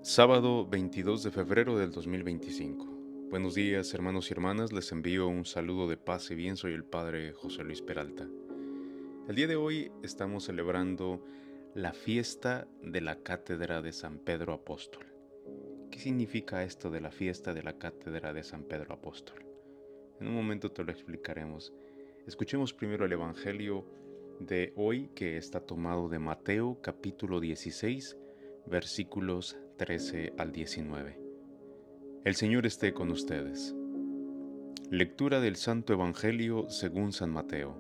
Sábado 22 de febrero del 2025. Buenos días, hermanos y hermanas, les envío un saludo de paz y bien, soy el Padre José Luis Peralta. El día de hoy estamos celebrando la fiesta de la Cátedra de San Pedro Apóstol. ¿Qué significa esto de la fiesta de la Cátedra de San Pedro Apóstol? En un momento te lo explicaremos. Escuchemos primero el Evangelio de hoy, que está tomado de Mateo capítulo 16, versículos 13 al 19. El Señor esté con ustedes. Lectura del Santo Evangelio según San Mateo.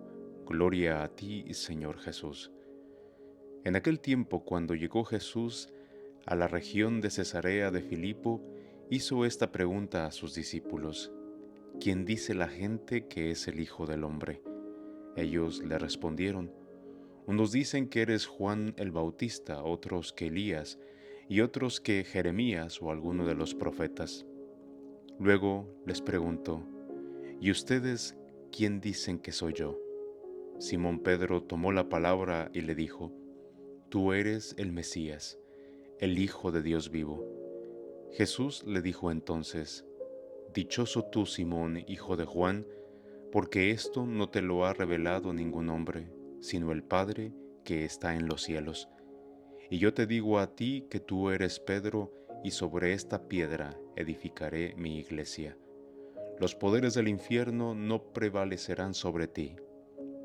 Gloria a ti, Señor Jesús. En aquel tiempo, cuando llegó Jesús a la región de Cesarea de Filipo, hizo esta pregunta a sus discípulos: ¿Quién dice la gente que es el Hijo del Hombre? Ellos le respondieron: unos dicen que eres Juan el Bautista, otros que Elías, y otros que Jeremías o alguno de los profetas. Luego les preguntó: ¿y ustedes quién dicen que soy yo? Simón Pedro tomó la palabra y le dijo: Tú eres el Mesías, el Hijo de Dios vivo. Jesús le dijo entonces: Dichoso tú, Simón, hijo de Juan, porque esto no te lo ha revelado ningún hombre, sino el Padre que está en los cielos. Y yo te digo a ti que tú eres Pedro, y sobre esta piedra edificaré mi iglesia. Los poderes del infierno no prevalecerán sobre ti.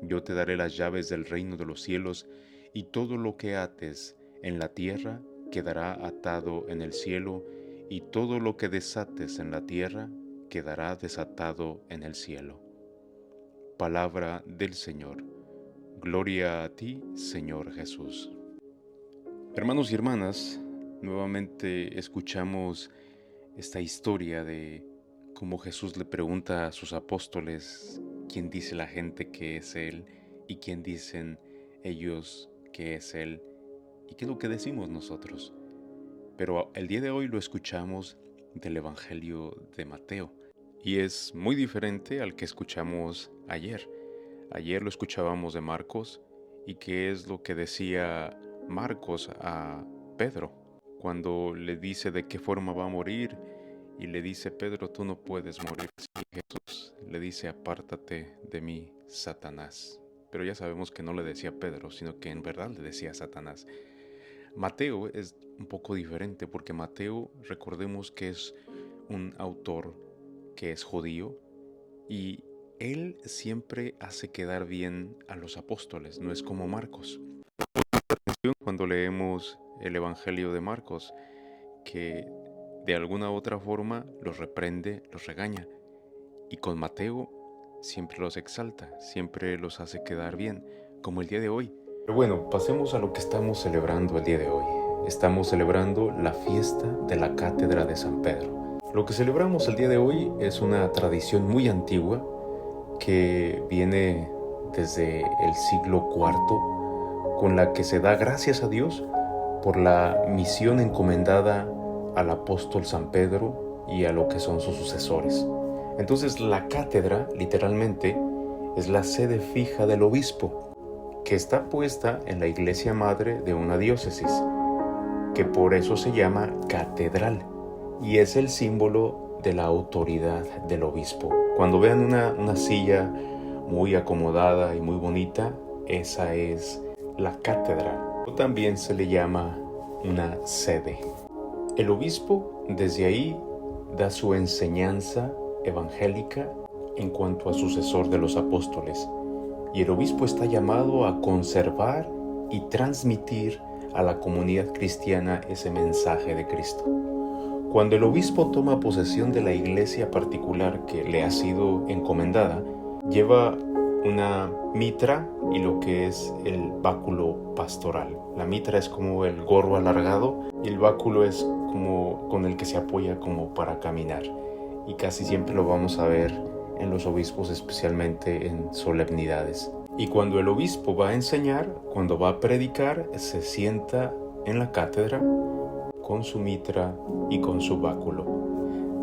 Yo te daré las llaves del reino de los cielos, y todo lo que ates en la tierra quedará atado en el cielo, y todo lo que desates en la tierra quedará desatado en el cielo. Palabra del Señor. Gloria a ti, Señor Jesús. Hermanos y hermanas, nuevamente escuchamos esta historia de cómo Jesús le pregunta a sus apóstoles quién dice la gente que es Él y quién dicen ellos que es Él y qué es lo que decimos nosotros. Pero el día de hoy lo escuchamos del Evangelio de Mateo y es muy diferente al que escuchamos ayer. Ayer lo escuchábamos de Marcos y qué es lo que decía Marcos a Pedro cuando le dice de qué forma va a morir y le dice: Pedro, tú no puedes morir así. Jesús le dice: apártate de mí, Satanás. Pero ya sabemos que no le decía Pedro, sino que en verdad le decía Satanás. Mateo es un poco diferente porque Mateo, recordemos que es un autor que es judío y él siempre hace quedar bien a los apóstoles, no es como Marcos. Cuando leemos el Evangelio de Marcos, que de alguna u otra forma los reprende, los regaña, y con Mateo siempre los exalta, siempre los hace quedar bien, como el día de hoy. Pero bueno, pasemos a lo que estamos celebrando el día de hoy. Estamos celebrando la fiesta de la Cátedra de San Pedro. Lo que celebramos el día de hoy es una tradición muy antigua que viene desde el siglo IV, con la que se da gracias a Dios por la misión encomendada al apóstol San Pedro y a lo que son sus sucesores. Entonces la cátedra, literalmente, es la sede fija del obispo, que está puesta en la iglesia madre de una diócesis, que por eso se llama catedral, y es el símbolo de la autoridad del obispo. Cuando vean una silla muy acomodada y muy bonita, esa es la cátedra. También se le llama una sede. El obispo desde ahí da su enseñanza evangélica en cuanto a sucesor de los apóstoles, y el obispo está llamado a conservar y transmitir a la comunidad cristiana ese mensaje de Cristo. Cuando el obispo toma posesión de la iglesia particular que le ha sido encomendada, lleva una mitra y lo que es el báculo pastoral. La mitra es como el gorro alargado y el báculo es como con el que se apoya como para caminar. Y casi siempre lo vamos a ver en los obispos, especialmente en solemnidades. Y cuando el obispo va a enseñar, cuando va a predicar, se sienta en la cátedra con su mitra y con su báculo.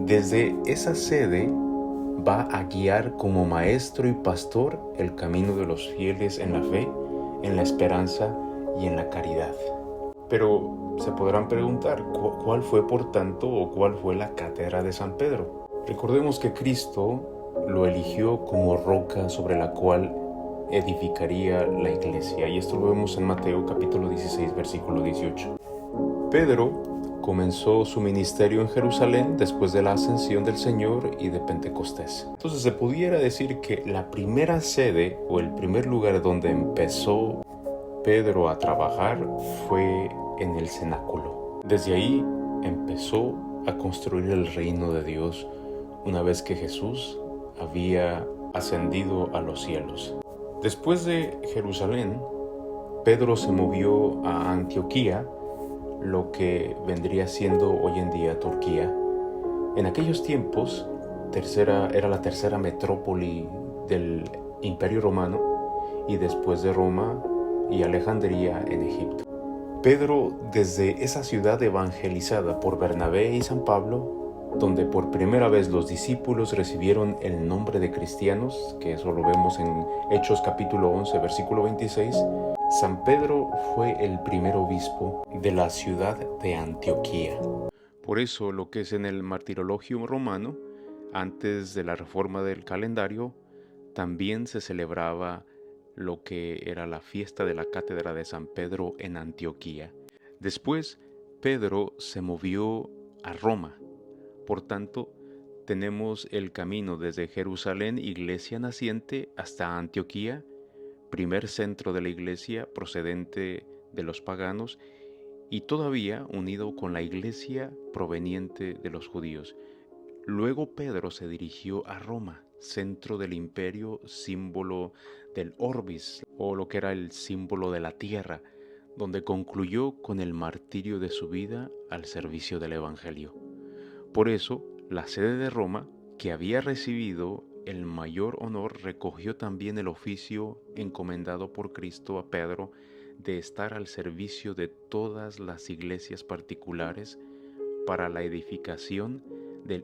Desde esa sede va a guiar como maestro y pastor el camino de los fieles en la fe, en la esperanza y en la caridad. Pero se podrán preguntar, ¿cuál fue por tanto o cuál fue la cátedra de San Pedro? Recordemos que Cristo lo eligió como roca sobre la cual edificaría la iglesia, y esto lo vemos en Mateo capítulo 16, versículo 18. Pedro comenzó su ministerio en Jerusalén después de la ascensión del Señor y de Pentecostés. Entonces se pudiera decir que la primera sede o el primer lugar donde empezó Pedro a trabajar fue en el cenáculo. Desde ahí empezó a construir el reino de Dios una vez que Jesús había ascendido a los cielos. Después de Jerusalén, Pedro se movió a Antioquía, lo que vendría siendo hoy en día Turquía. En aquellos tiempos, era la tercera metrópoli del Imperio Romano, y después de Roma y Alejandría en Egipto. Pedro, desde esa ciudad evangelizada por Bernabé y San Pablo, donde por primera vez los discípulos recibieron el nombre de cristianos, que eso lo vemos en Hechos capítulo 11, versículo 26, San Pedro fue el primer obispo de la ciudad de Antioquía. Por eso lo que es en el martirologio romano, antes de la reforma del calendario, también se celebraba lo que era la fiesta de la cátedra de San Pedro en Antioquía. Después, Pedro se movió a Roma. Por tanto, tenemos el camino desde Jerusalén, iglesia naciente, hasta Antioquía, primer centro de la iglesia procedente de los paganos y todavía unido con la iglesia proveniente de los judíos. Luego Pedro se dirigió a Roma, centro del imperio, símbolo del Orbis, o lo que era el símbolo de la tierra, donde concluyó con el martirio de su vida al servicio del Evangelio. Por eso, la sede de Roma, que había recibido el mayor honor, recogió también el oficio encomendado por Cristo a Pedro de estar al servicio de todas las iglesias particulares para la edificación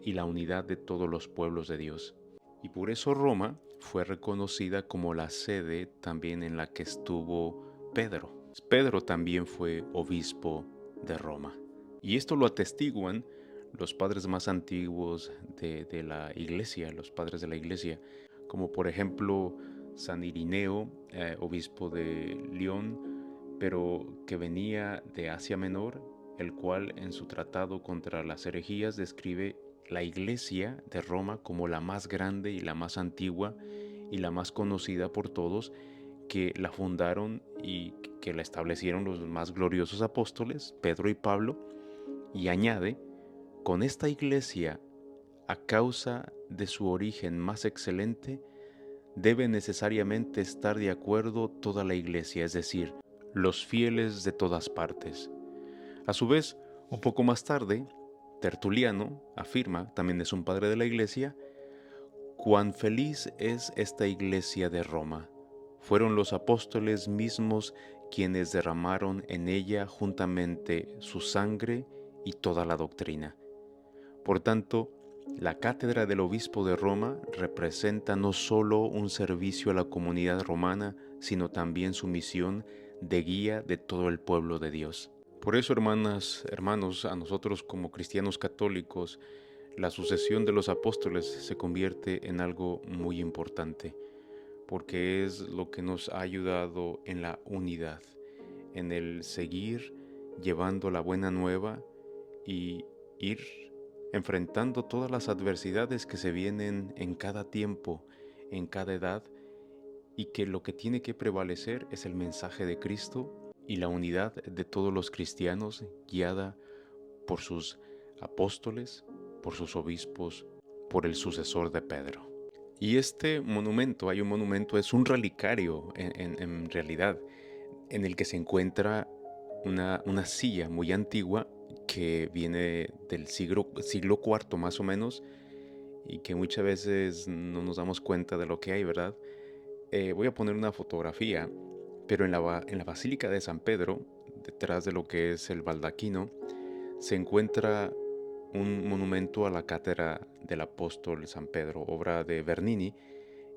y la unidad de todos los pueblos de Dios. Y por eso Roma fue reconocida como la sede también en la que estuvo Pedro. Pedro también fue obispo de Roma. Y esto lo atestiguan los padres más antiguos de la iglesia, los padres de la iglesia, como por ejemplo San Irineo, obispo de León, pero que venía de Asia Menor, el cual en su tratado contra las herejías describe la iglesia de Roma como la más grande y la más antigua y la más conocida por todos, que la fundaron y que la establecieron los más gloriosos apóstoles, Pedro y Pablo, y añade, con esta iglesia, a causa de su origen más excelente, debe necesariamente estar de acuerdo toda la iglesia, es decir, los fieles de todas partes. A su vez, un poco más tarde, Tertuliano afirma, también es un padre de la iglesia, cuán feliz es esta iglesia de Roma. Fueron los apóstoles mismos quienes derramaron en ella juntamente su sangre y toda la doctrina. Por tanto, la cátedra del obispo de Roma representa no solo un servicio a la comunidad romana, sino también su misión de guía de todo el pueblo de Dios. Por eso, hermanas, hermanos, a nosotros como cristianos católicos, la sucesión de los apóstoles se convierte en algo muy importante, porque es lo que nos ha ayudado en la unidad, en el seguir llevando la buena nueva y ir enfrentando todas las adversidades que se vienen en cada tiempo, en cada edad, y que lo que tiene que prevalecer es el mensaje de Cristo y la unidad de todos los cristianos, guiada por sus apóstoles, por sus obispos, por el sucesor de Pedro. Y este monumento, es un relicario en realidad, en el que se encuentra una silla muy antigua que viene del siglo IV más o menos, y que muchas veces no nos damos cuenta de lo que hay, ¿verdad? Voy a poner una fotografía, pero en la Basílica de San Pedro, detrás de lo que es el baldaquino, se encuentra un monumento a la cátedra del apóstol San Pedro, obra de Bernini,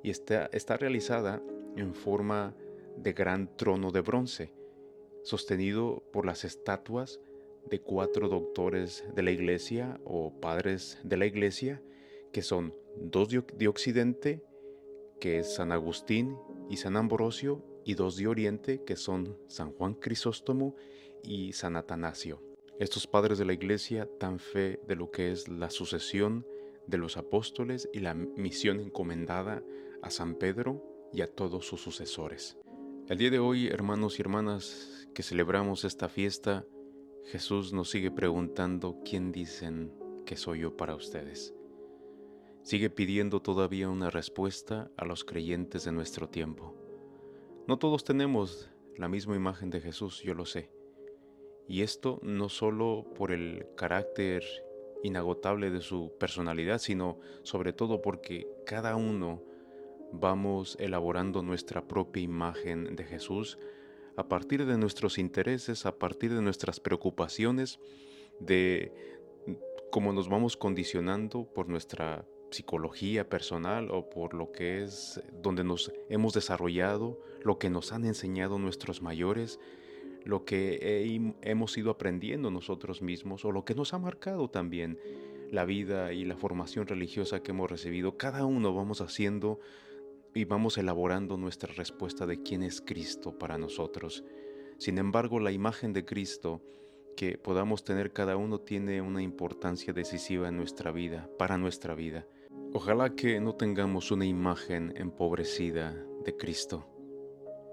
y está realizada en forma de gran trono de bronce, sostenido por las estatuas de 4 doctores de la Iglesia o padres de la Iglesia, que son 2 de Occidente, que es San Agustín y San Ambrosio, y 2 de Oriente, que son San Juan Crisóstomo y San Atanasio. Estos padres de la Iglesia dan fe de lo que es la sucesión de los apóstoles y la misión encomendada a San Pedro y a todos sus sucesores. El día de hoy, hermanos y hermanas, que celebramos esta fiesta, Jesús nos sigue preguntando quién dicen que soy yo para ustedes. Sigue pidiendo todavía una respuesta a los creyentes de nuestro tiempo. No todos tenemos la misma imagen de Jesús, yo lo sé. Y esto no solo por el carácter inagotable de su personalidad, sino sobre todo porque cada uno vamos elaborando nuestra propia imagen de Jesús a partir de nuestros intereses, a partir de nuestras preocupaciones, de cómo nos vamos condicionando por nuestra psicología personal o por lo que es donde nos hemos desarrollado, lo que nos han enseñado nuestros mayores, lo que hemos ido aprendiendo nosotros mismos o lo que nos ha marcado también la vida y la formación religiosa que hemos recibido. Cada uno vamos haciendo y vamos elaborando nuestra respuesta de quién es Cristo para nosotros. Sin embargo, la imagen de Cristo que podamos tener cada uno tiene una importancia decisiva en nuestra vida, para nuestra vida. Ojalá que no tengamos una imagen empobrecida de Cristo,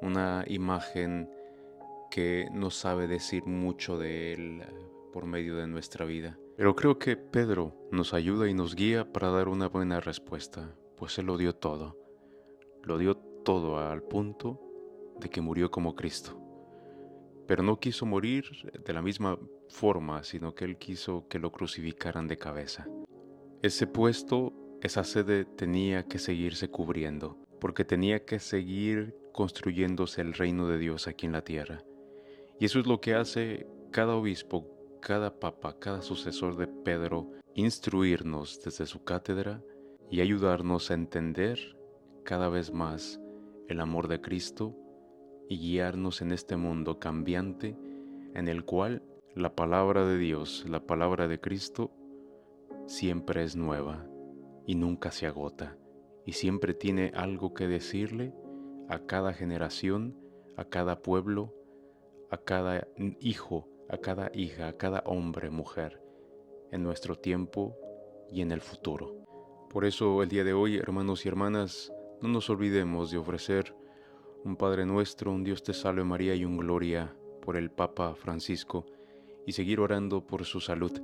una imagen que no sabe decir mucho de Él por medio de nuestra vida. Pero creo que Pedro nos ayuda y nos guía para dar una buena respuesta, pues Él lo dio todo al punto de que murió como Cristo. Pero no quiso morir de la misma forma, sino que Él quiso que lo crucificaran de cabeza. Ese puesto, esa sede tenía que seguirse cubriendo, porque tenía que seguir construyéndose el reino de Dios aquí en la tierra. Y eso es lo que hace cada obispo, cada papa, cada sucesor de Pedro, instruirnos desde su cátedra y ayudarnos a entender cada vez más el amor de Cristo y guiarnos en este mundo cambiante en el cual la palabra de Dios, la palabra de Cristo, siempre es nueva y nunca se agota y siempre tiene algo que decirle a cada generación, a cada pueblo, a cada hijo, a cada hija, a cada hombre, mujer, en nuestro tiempo y en el futuro. Por eso el día de hoy, hermanos y hermanas, no nos olvidemos de ofrecer un Padre Nuestro, un Dios te salve María y un Gloria por el Papa Francisco y seguir orando por su salud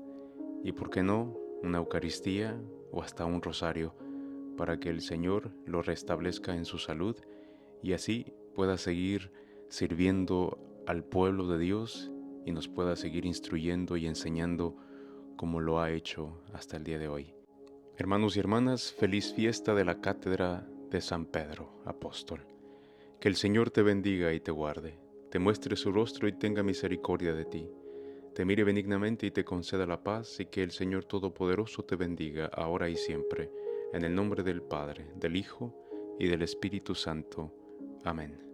y, por qué no, una Eucaristía o hasta un rosario para que el Señor lo restablezca en su salud y así pueda seguir sirviendo al pueblo de Dios y nos pueda seguir instruyendo y enseñando como lo ha hecho hasta el día de hoy. Hermanos y hermanas, feliz fiesta de la Cátedra de San Pedro, Apóstol. Que el Señor te bendiga y te guarde, te muestre su rostro y tenga misericordia de ti, te mire benignamente y te conceda la paz, y que el Señor Todopoderoso te bendiga, ahora y siempre, en el nombre del Padre, del Hijo y del Espíritu Santo. Amén.